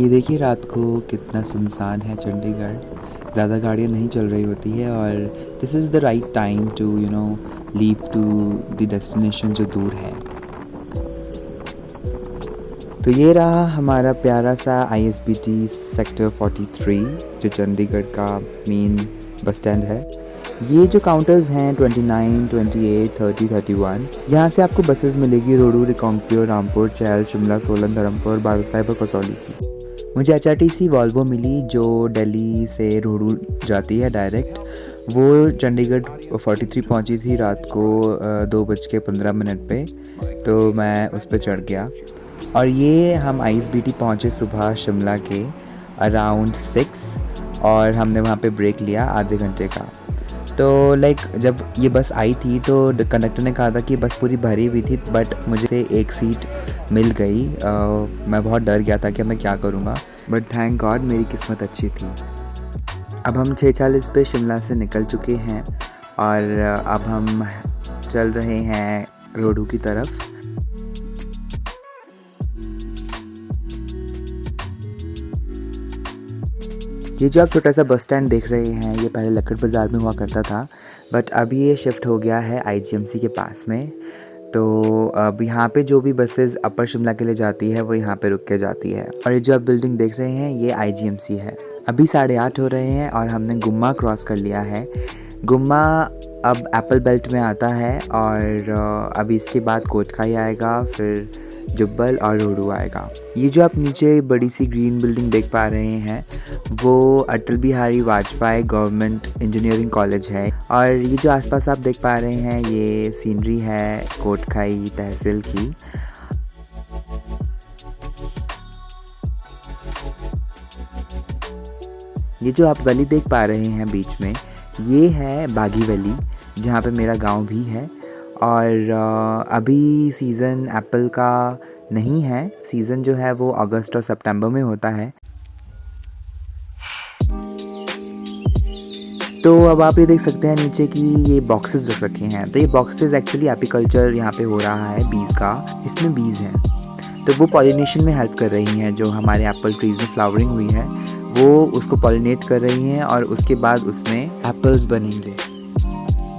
ये देखिए रात को कितना सुनसान है चंडीगढ़। ज़्यादा गाड़ियाँ नहीं चल रही होती है और this is the right time to leave to the destination जो दूर है। तो ये रहा हमारा प्यारा सा ISBT सेक्टर 43 जो चंडीगढ़ का मेन बस स्टैंड है। ये जो काउंटर्स हैं 29, 28, 30, 31, यहाँ से आपको बसेस मिलेगी रोहडू, रिकांगपिओ, रामपुर, चैल, शिमला, सोलन, धर्मपुर, बादशाह और कसौली की। मुझे HRTC वॉल्वो मिली जो दिल्ली से रोहडू जाती है डायरेक्ट। वो चंडीगढ़ 43 पहुंची थी रात को 2:15 पे, तो मैं उस पर चढ़ गया। और ये हम ISBT पहुंचे सुबह शिमला के अराउंड 6 और हमने वहाँ पे ब्रेक लिया आधे घंटे का। तो जब ये बस आई थी तो कंडक्टर ने कहा था कि बस पूरी भरी हुई थी, बट मुझे एक सीट मिल गई। मैं बहुत डर गया था कि मैं क्या करूँगा, बट थैंक गॉड मेरी किस्मत अच्छी थी। अब हम 6:40 पे शिमला से निकल चुके हैं और अब हम चल रहे हैं रोहडू की तरफ। ये जो आप छोटा सा बस स्टैंड देख रहे हैं ये पहले लक्कड़ बाज़ार में हुआ करता था, बट अभी ये शिफ्ट हो गया है IGMC के पास में। तो अब यहाँ पे जो भी बसेस अपर शिमला के लिए जाती है वो यहाँ पे रुक के जाती है। और ये जो आप बिल्डिंग देख रहे हैं ये IGMC है। अभी 8:30 हो रहे हैं और हमने गुम्मा क्रॉस कर लिया है। गुम्मा अब एप्पल बेल्ट में आता है और अभी इसके बाद कोटखाई आएगा, फिर जुब्बल और रोहडू आएगा। ये जो आप नीचे बड़ी सी ग्रीन बिल्डिंग देख पा रहे हैं वो Atal Bihari Vajpayee government engineering college है। और ये जो आसपास आप देख पा रहे हैं ये सीनरी है कोटखाई तहसील की। ये जो आप गली देख पा रहे हैं बीच में ये है बागी वैली, जहाँ पे मेरा गांव भी है। और अभी सीज़न एप्पल का नहीं है, सीज़न जो है वो अगस्त और सितंबर में होता है। तो अब आप ये देख सकते हैं नीचे कि ये बॉक्सेस रख रखे हैं। तो ये बॉक्सेस एक्चुअली एपीकल्चर यहाँ पे हो रहा है बीज का, इसमें बीज हैं। तो वो पॉलिनेशन में हेल्प कर रही हैं। जो हमारे एप्पल ट्रीज़ में फ्लावरिंग हुई है वो उसको पॉलिनेट कर रही हैं और उसके बाद उसमें एप्पल्स बनेंगे।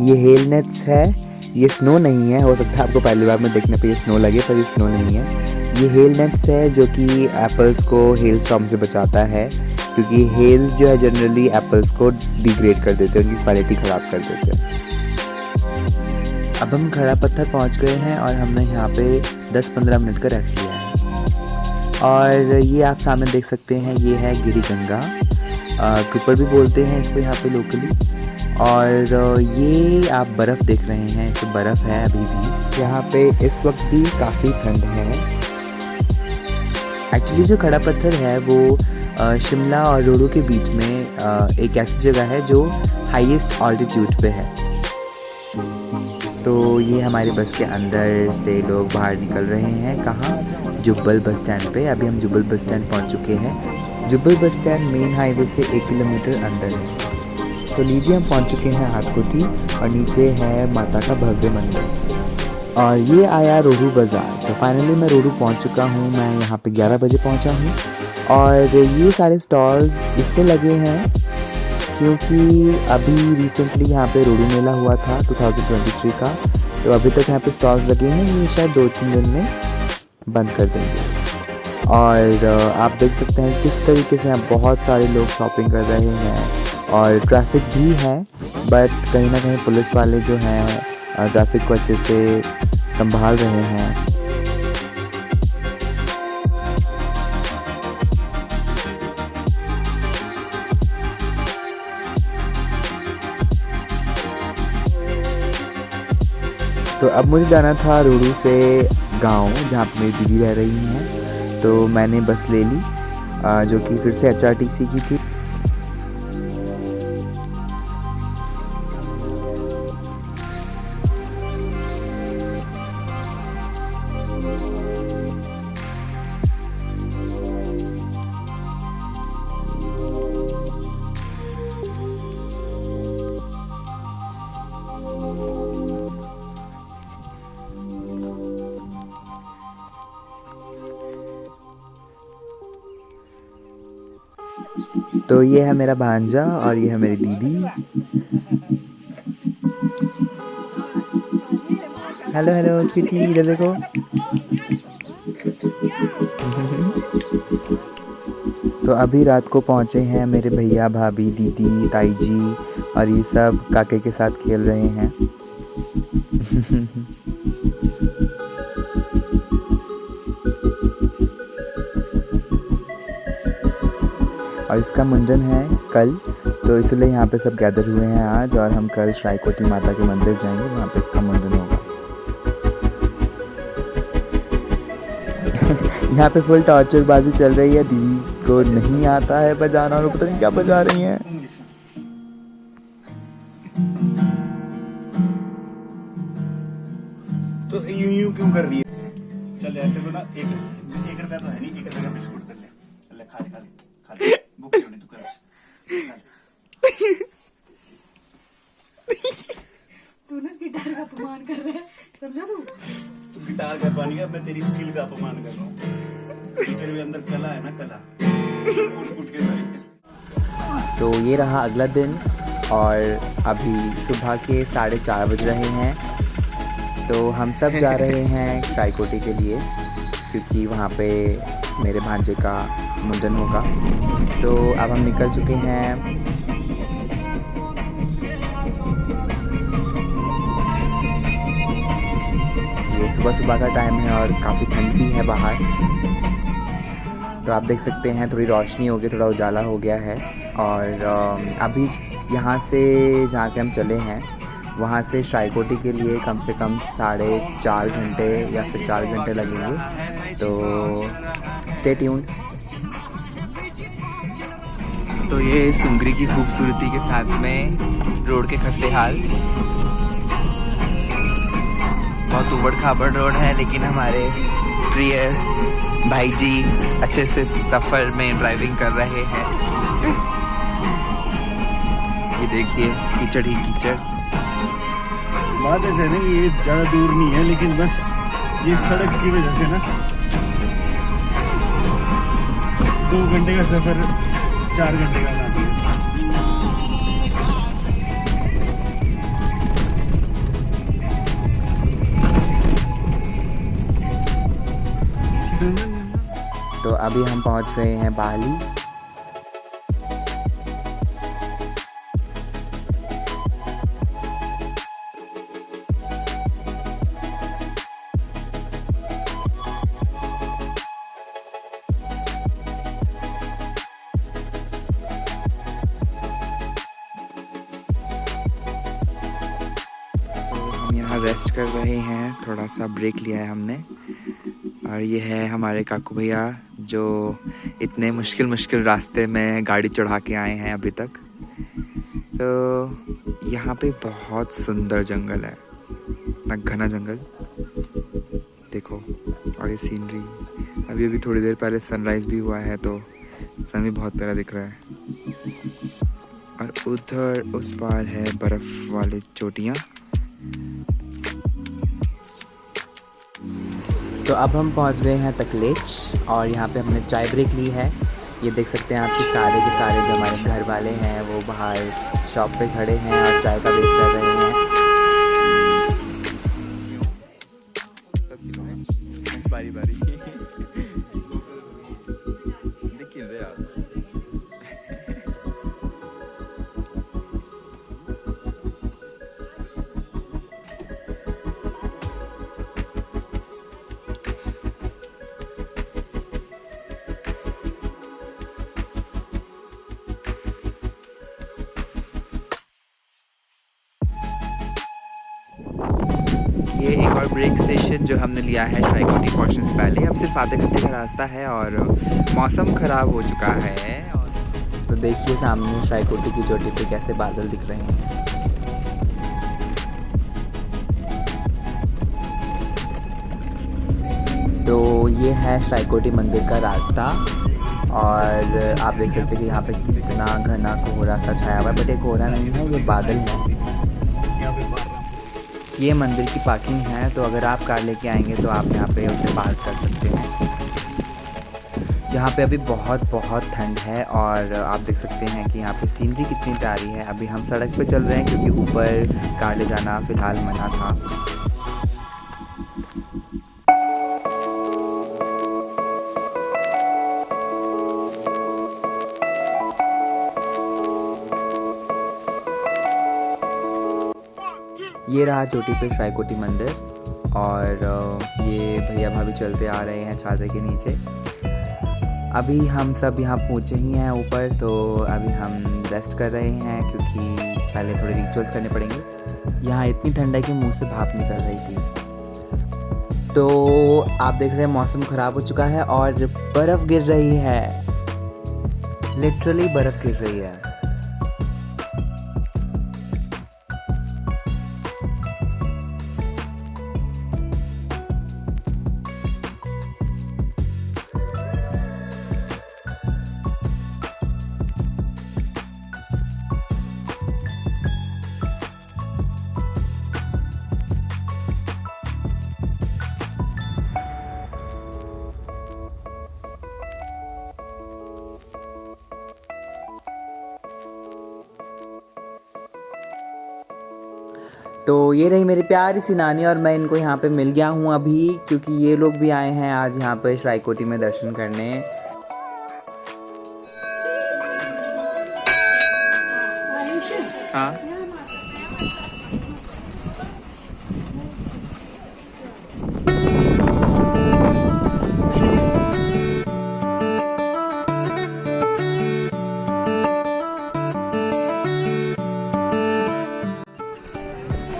ये हेल नेट्स है, ये स्नो नहीं है। हो सकता है आपको पहली बार में देखने पे ये स्नो लगे, पर ये स्नो नहीं है। ये हेल नेट्स है जो कि एप्पल्स को हेल स्टॉर्म से बचाता है, क्योंकि हेल्स जो है जनरली एप्पल्स को डिग्रेड कर देते हैं, उनकी क्वालिटी ख़राब कर देते हैं। अब हम खड़ा पत्थर पहुंच गए हैं और हमने यहाँ पे 10-15 मिनट का रेस्ट लिया है। और ये आप सामने देख सकते हैं ये है गिरी गंगा, कुपर भी बोलते हैं इसको यहाँ पे लोकली। और ये आप बर्फ़ देख रहे हैं, इसमें बर्फ़ है अभी भी। यहाँ पे इस वक्त भी काफ़ी ठंड है। एक्चुअली जो खड़ा पत्थर है वो शिमला और रोहडू के बीच में एक ऐसी जगह है जो हाईएस्ट ऑल्टीट्यूड पे है। तो ये हमारे बस के अंदर से लोग बाहर निकल रहे हैं। कहाँ? जुब्बल बस स्टैंड पे। अभी हम जुब्बल बस स्टैंड पहुँच चुके हैं। Jubbal bus stand main highway से 1 किलोमीटर अंदर है। तो लीजिए हम पहुंच चुके हैं हाटकोटी और नीचे है माता का भव्य मंदिर। और ये आया रोहडू बाज़ार। तो फाइनली मैं रोहडू पहुंच चुका हूं। मैं यहाँ पे 11 बजे पहुंचा हूं और ये सारे स्टॉल्स इसलिए लगे हैं क्योंकि अभी रिसेंटली यहाँ पे रोहडू मेला हुआ था 2023 का। तो अभी तक यहाँ पे स्टॉल्स लगे हैं, ये शायद 2-3 दिन में बंद कर देंगे। और आप देख सकते हैं किस तरीके से यहाँ बहुत सारे लोग शॉपिंग कर रहे हैं और ट्रैफिक भी है, बट कहीं ना कहीं पुलिस वाले जो हैं ट्रैफिक को अच्छे से संभाल रहे हैं। तो अब मुझे जाना था रोहडू से गांव, जहाँ पर मेरी दीदी रह रही हैं। तो मैंने बस ले ली जो कि फिर से HRTC की थी। तो ये है मेरा भांजा और ये है मेरी दीदी। हेलो हेलो क्यूटी, इधर देखो। तो अभी रात को पहुँचे हैं मेरे भैया भाभी दीदी ताई जी, और ये सब काके के साथ खेल रहे हैं। और इसका मुंडन है कल, तो इसलिए यहाँ पे सब गैदर हुए हैं आज, और हम कल श्राइकोटी माता के मंदिर जाएंगे, वहाँ पे इसका मुंडन होगा। यहाँ पे फुल टॉर्चरबाजी चल रही है, दीदी को नहीं आता है बजाना और पता नहीं क्या बजा रही हैं। तो यूं क्यों कर रही है? चल यार तेरे को ना एक रुपया तो है नहीं, 1 रुपया का बिस्कुट कर ले, खा ले भूख नहीं तू कर। तू ना गिटार का अपमान कर रहा है, समझा तू गिटार का अपमान किया, मैं तेरी स्किल का अपमान कर रहा हूँ। तेरे भी अंदर कला है ना, कला कूट के करेंगे। तो ये रहा अगला दिन, और अभी सुबह के 4:30 बज रहे हैं। तो हम सब जा रहे हैं श्राइकोटी के लिए, क्योंकि वहाँ पे मेरे भांजे का मुंडन होगा। तो अब हम निकल चुके हैं। ये सुबह का टाइम है और काफ़ी ठंड भी है बाहर, तो आप देख सकते हैं थोड़ी रोशनी हो गई, थोड़ा उजाला हो गया है। और अभी यहाँ से जहाँ से हम चले हैं वहाँ से श्राइकोटी के लिए कम से कम 4.5 घंटे या फिर 4 घंटे लगेंगे, तो स्टे ट्यून्ड। तो ये सुंगरी की खूबसूरती के साथ में रोड के खस्ते हाल, बहुत उबड़ खाबड़ रोड है, लेकिन हमारे प्रिय भाई जी अच्छे से सफ़र में ड्राइविंग कर रहे हैं। ये देखिए कीचड़ ही कीचड़। बात ऐसे है ना, ये ज़्यादा दूर नहीं है, लेकिन बस ये सड़क की वजह से ना 2 घंटे का सफ़र 4 घंटे का बनाती है। तो अभी हम पहुंच गए हैं बाली। यहाँ रेस्ट कर रहे हैं, थोड़ा सा ब्रेक लिया है हमने। और ये है हमारे काकू भैया जो इतने मुश्किल रास्ते में गाड़ी चढ़ा के आए हैं अभी तक। तो यहाँ पे बहुत सुंदर जंगल है, इतना घना जंगल देखो। और ये सीनरी, अभी थोड़ी देर पहले सनराइज़ भी हुआ है, तो सन भी बहुत प्यारा दिख रहा है। और उधर उस पार है बर्फ़ वाले चोटियाँ। तो अब हम पहुंच गए हैं तकलेच, और यहाँ पे हमने चाय ब्रेक ली है। ये देख सकते हैं आपके सारे के सारे जो हमारे घर वाले हैं वो बाहर शॉप पे खड़े हैं और चाय का वेट कर रहे हैं। बारी बारी देखिए यार। ये एक और ब्रेक स्टेशन जो हमने लिया है श्राइकोटी पहुंचने से पहले। अब सिर्फ आधे घंटे का रास्ता है और मौसम ख़राब हो चुका है। तो देखिए सामने श्राइकोटी की चोटी पे कैसे बादल दिख रहे हैं। तो ये है श्राइकोटी मंदिर का रास्ता, और आप देख सकते हैं कि यहाँ पे कितना घना कोहरा सा छाया हुआ है। बट ये कोहरा नहीं है, ये बादल है। ये मंदिर की पार्किंग है, तो अगर आप कार लेके आएंगे तो आप यहाँ पे उसे पार्क कर सकते हैं। यहाँ पे अभी बहुत बहुत ठंड है और आप देख सकते हैं कि यहाँ पे सीनरी कितनी प्यारी है। अभी हम सड़क पे चल रहे हैं क्योंकि ऊपर कार ले जाना फ़िलहाल मना था। ये रहा चोटी पे श्राइकोटी मंदिर और ये भैया भाभी चलते आ रहे हैं छाते के नीचे। अभी हम सब यहाँ पहुँचे ही हैं ऊपर, तो अभी हम रेस्ट कर रहे हैं क्योंकि पहले थोड़े रिचुअल्स करने पड़ेंगे। यहाँ इतनी ठंड है कि मुंह से भाप निकल रही थी। तो आप देख रहे हैं मौसम ख़राब हो चुका है और बर्फ़ गिर रही है, लिटरली बर्फ़ गिर रही है। तो ये रही मेरी प्यारी सी नानी और मैं इनको यहाँ पे मिल गया हूँ अभी, क्योंकि ये लोग भी आए हैं आज यहाँ पे श्राइकोटी में दर्शन करने। हाँ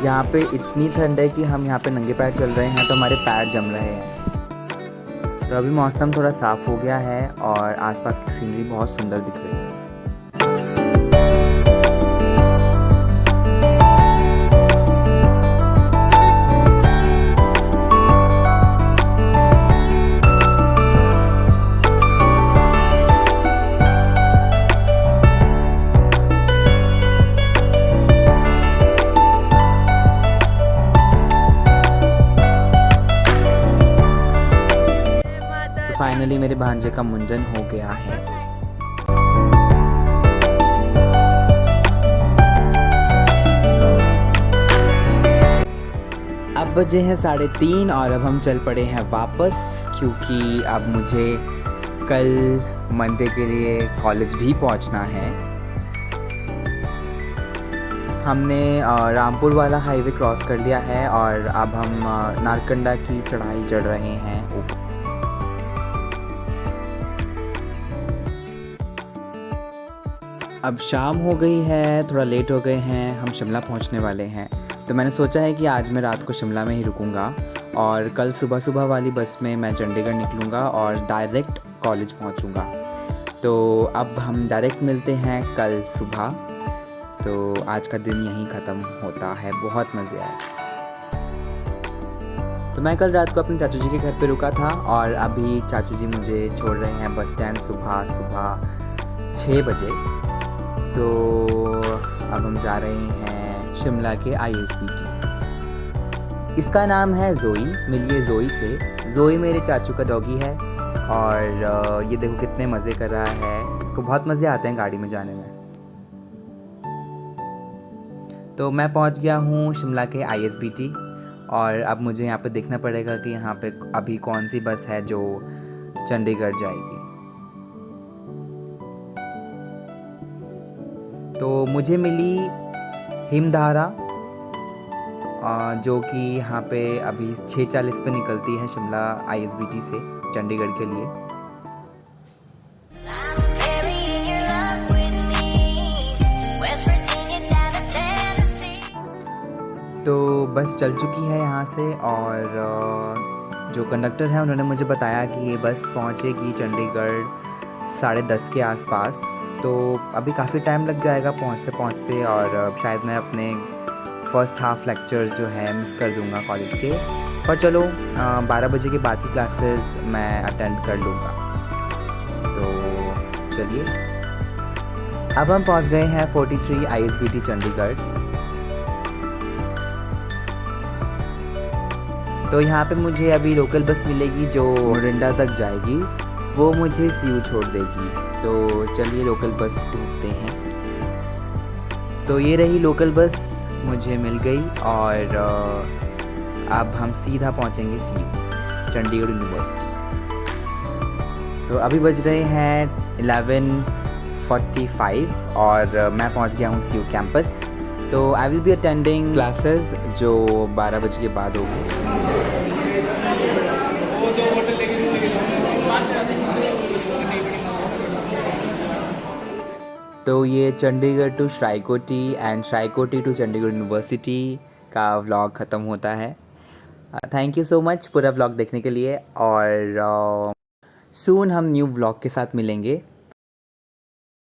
यहाँ पे इतनी ठंड है कि हम यहाँ पे नंगे पैर चल रहे हैं तो हमारे पैर जम रहे हैं। तो अभी मौसम थोड़ा साफ़ हो गया है और आसपास की सीनरी बहुत सुंदर दिख रही है। फाइनली मेरे भांजे का मुंडन हो गया है। अब बजे हैं 3:30 और अब हम चल पड़े हैं वापस, क्योंकि अब मुझे कल मंडे के लिए कॉलेज भी पहुंचना है। हमने रामपुर वाला हाईवे क्रॉस कर लिया है और अब हम नारकंडा की चढ़ाई चढ़ रहे हैं ऊपर। अब शाम हो गई है, थोड़ा लेट हो गए हैं, हम शिमला पहुंचने वाले हैं। तो मैंने सोचा है कि आज मैं रात को शिमला में ही रुकूंगा और कल सुबह सुबह वाली बस में मैं चंडीगढ़ निकलूंगा और डायरेक्ट कॉलेज पहुंचूंगा। तो अब हम डायरेक्ट मिलते हैं कल सुबह। तो आज का दिन यहीं ख़त्म होता है, बहुत मज़े आए। तो मैं कल रात को अपने चाचू जी के घर पे रुका था और अभी चाचू जी मुझे छोड़ रहे हैं बस स्टैंड सुबह 6 बजे। तो अब हम जा रहे हैं शिमला के ISBT। इसका नाम है जोई, मिलिए जोई से। जोई मेरे चाचू का डॉगी है और ये देखो कितने मज़े कर रहा है, इसको बहुत मज़े आते हैं गाड़ी में जाने में। तो मैं पहुंच गया हूँ शिमला के ISBT और अब मुझे यहाँ पे देखना पड़ेगा कि यहाँ पे अभी कौन सी बस है जो चंडीगढ़ जाएगी। तो मुझे मिली हिमधारा, जो कि यहाँ पे अभी 6:40 पे निकलती है शिमला ISBT से चंडीगढ़ के लिए। तो बस चल चुकी है यहाँ से और जो कंडक्टर है उन्होंने मुझे बताया कि ये बस पहुँचेगी चंडीगढ़ 10:30 के आसपास। तो अभी काफ़ी टाइम लग जाएगा पहुँचते पहुँचते और शायद मैं अपने फ़र्स्ट हाफ लेक्चर्स जो है मिस कर दूँगा कॉलेज के। पर चलो 12 बजे के बाद की क्लासेस मैं अटेंड कर लूँगा। तो चलिए अब हम पहुँच गए हैं 43 ISBT चंडीगढ़। तो यहाँ पे मुझे अभी लोकल बस मिलेगी जो मोरिंडा तक जाएगी वो मुझे सीयू छोड़ देगी। तो चलिए लोकल बस ढूंढते हैं। तो ये रही लोकल बस, मुझे मिल गई और अब हम सीधा पहुंचेंगे सीयू, चंडीगढ़ यूनिवर्सिटी। तो अभी बज रहे हैं 11:45 और मैं पहुंच गया हूं सीयू कैंपस। तो I will be attending classes जो 12 बजे के बाद होगी। तो ये Chandigarh to Shraikoti and Shraikoti to Chandigarh University का व्लॉग ख़त्म होता है। थैंक यू सो मच पूरा व्लॉग देखने के लिए और सून हम न्यू व्लॉग के साथ मिलेंगे।